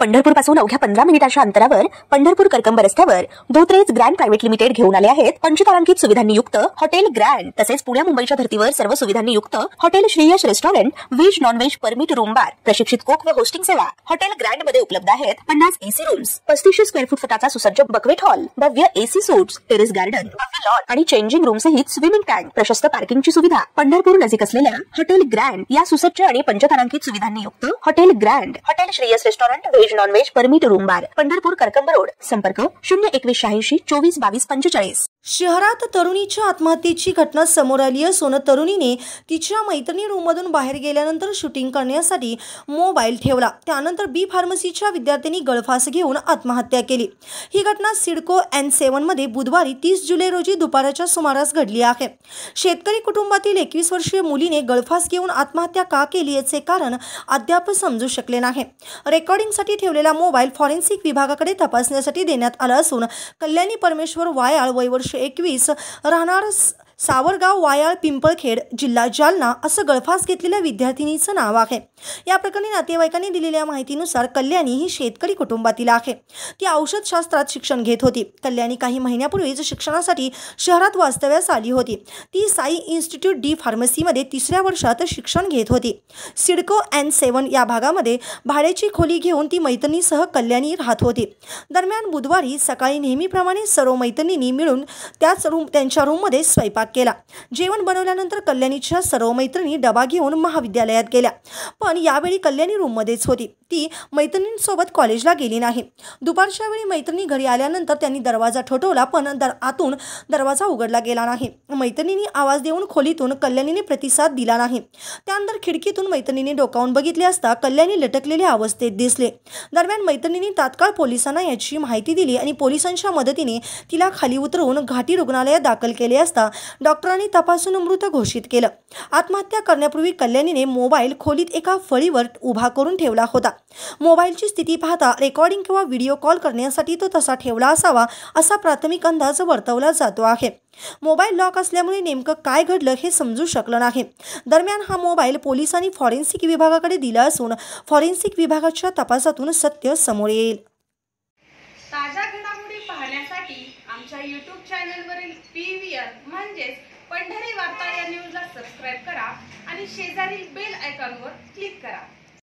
पंढरपूर पासून अवघ्या 15 मिनिटाच्या अंतरावर पंढरपूर करकंब रस्त्यावर धोत्रेज ग्रँड प्रायव्हेट लिमिटेड घेऊन आले आहेत पंचतारांकित सुविधांनी युक्त हॉटेल ग्रँड। तसेच पुणे मुंबईच्या धर्तीवर सर्व सुविधांनी युक्त hotel Shreyas restaurant, veg non veg permit room बार, प्रशिक्षित कोक व होस्टिंग सेवा हॉटेल ग्रँड मध्ये उपलब्ध आहेत। 50 एसी रूम्स, 3500 स्क्वेअर फूट फुटाचा सुसज्ज बकवेट हॉल, भव्य AC suits, terrace garden, lawn आणि चेंजिंग रूम सहित स्विमिंग टँक, प्रशस्त पार्किंगची सुविधा। पंढरपूर नजीक असलेल्या हॉटेल ग्रँड या सुसज्ज आणि पंचतारांकित सुविधांनी युक्त hotel grand, hotel Shreyas restaurant, veg non veg permit room बार, पंढरपूर करकंब रोड। संपर्क 02186 24 22 45। शहरात तरुणीच्या आत्महत्येची घटना समोर आली असून तरुणीने तिच्या मैत्रिणी रूममधून बाहेर गेल्यानंतर शूटिंग करण्यासाठी मोबाईल ठेवला। त्यानंतर बी फार्मसीच्या विद्यार्थ्यांनी गळफास घेऊन आत्महत्या केली। ही घटना सिडको N7 मध्ये बुधवारी 30 जुलै रोजी दुपारच्या सुमारास घडली आहे। शेतकरी कुटुंबातील 21 वर्षीय मुलीने गळफास घेऊन आत्महत्या का केली याचे कारण अद्याप समजू शकले नाही। रेकॉर्डिंगसाठी ठेवलेला मोबाईल फॉरेन्सिक विभागाकडे तपासण्यासाठी देण्यात आला असून कल्याणी परमेश्वर वायाळ वय वर्ष 21 राहणार सावरगाव वायाळ पिंपळखेड जिल्हा जालना असं गळफास घेतलेल्या विद्यार्थिनीचं नाव आहे। या प्रकरणी नातेवाईकांनी दिलेल्या माहितीनुसार कल्याणी ही शेतकरी कुटुंबातील आहे। ती औषधशास्त्रात शिक्षण घेत होती। कल्याणी काही महिन्यापूर्वीच शिक्षणासाठी शहरात वास्तव्यास आली होती। ती साई इन्स्टिट्यूट डी फार्मसीमध्ये 3ऱ्या वर्षात शिक्षण घेत होती। सिडको N7 या भागामध्ये भाड्याची खोली घेऊन ती मैत्रिणीसह कल्याणी राहत होती। दरम्यान बुधवारी सकाळी नेहमीप्रमाणे सर्व मैत्रिणींनी मिळून त्यांच्या रूममध्ये स्वयंपाक केला। जेवण बनवल्यानंतर कल्याणीच्या सर्व मैत्रिणी डबा घेऊन महाविद्यालयात गेल्या, पण यावेळी कल्याणी रूममध्येच होती। ती मैत्रिणींसोबत कॉलेजला गेली नाही। दुपारच्या वेळी मैत्रिणी घरी आल्यानंतर त्यांनी दरवाजा ठोठवला, पण आतून दरवाजा उघडला गेला नाही। मैत्रिणींनी आवाज देऊन खोलीतून कल्याणीने प्रतिसाद दिला नाही। त्यानंतर खिडकीतून मैत्रिणींनी डोकावून बघितले असता कल्याणी लटकलेल्या अवस्थेत दिसले। दरम्यान मैत्रिणींनी तात्काळ पोलिसांना याची माहिती दिली आणि पोलिसांच्या मदतीने तिला खाली उतरवून घाटी रुग्णालयात दाखल केले असता डॉक्टरांनी तपासून मृत घोषित केलं। आत्महत्या करण्यापूर्वी कल्याणीने मोबाईल खोलीत एका फळीवर उभा करून ठेवला होता। मोबाईलची स्थिती पाहता रेकॉर्डिंग किंवा व्हिडिओ कॉल करण्यासाठी तो तसा ठेवला असावा असा प्राथमिक अंदाज वर्तवला जातो आहे। मोबाईल लॉक असल्यामुळे नेमकं काय घडलं हे समजू शकलं नाही। दरम्यान हा मोबाईल पोलिसांनी फॉरेन्सिक विभागाकडे दिला असून फॉरेन्सिक विभागाच्या तपासातून सत्य समोर येईल। ताज्या घडामोडी पाहण्यासाठी आमच्या YouTube चॅनलवरील PVR म्हणजेच पंढरी वार्ता या न्यूजला सबस्क्राइब करा आणि शेजारील बेल आयकॉनवर क्लिक करा।